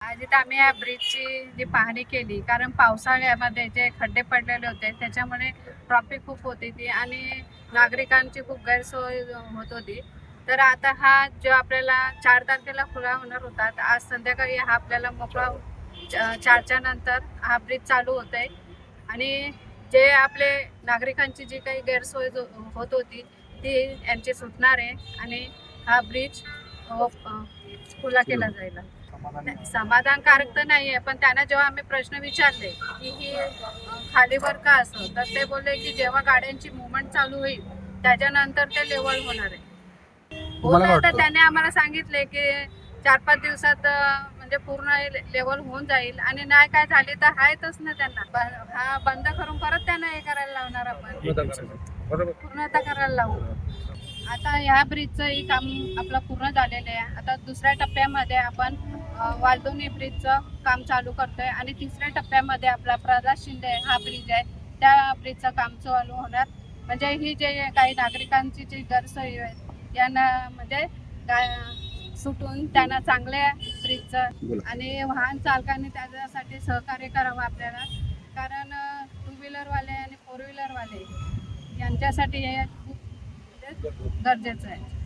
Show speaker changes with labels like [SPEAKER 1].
[SPEAKER 1] आज इथं आम्ही या ब्रिजची जी पाहणी केली, कारण पावसाळ्यामध्ये जे खड्डे पडलेले होते त्याच्यामुळे ट्रॉफिक खूप होती ती आणि नागरिकांची खूप गैरसोय होत होती. तर आता हा जो आपल्याला 4 तारखेला खुला होणार होता, तर आज संध्याकाळी हा आपल्याला मोकळा 4च्या नंतर हा ब्रिज चालू होत आहे आणि जे आपले नागरिकांची जी काही गैरसोय होत होती ती यांची सुटणार आहे आणि हा ब्रिज खुला केला जाईल. समाधानकारक तर नाही आहे, पण त्यांना जेव्हा आम्ही प्रश्न विचारले की ही खालीवर का असं, तर ते बोलले की जेव्हा गाड्यांची मुवमेंट चालू होईल त्याच्यानंतर ते लेवल होणार आहे. तर त्याने आम्हाला सांगितले की 4-5 दिवसात म्हणजे पूर्ण लेवल होऊन जाईल आणि नाही काय झाली तर आहेतच ना त्यांना हा बंद करून परत त्यांना हे करायला लावणार आपण पूर्णतः करायला लावू. आता ह्या ब्रिजचं काम आपलं पूर्ण झालेलं आहे. आता दुसऱ्या टप्प्यामध्ये आपण वालदोनी ब्रिजचं काम चालू करतोय आणि तिसऱ्या टप्प्यामध्ये आपला प्रल्हाद शिंदे हा ब्रिज आहे त्या ब्रिजचं काम चालू होणार. म्हणजे ही जे काही नागरिकांची जी गैरसोय आहे यांना म्हणजे सुटून त्यांना चांगल्या ब्रिजचं आणि वाहन चालकांनी त्याच्यासाठी सहकार्य करावं आपल्याला, कारण 2 व्हीलरवाले आणि 4 व्हीलरवाले यांच्यासाठी हे खूप गरजेचं आहे.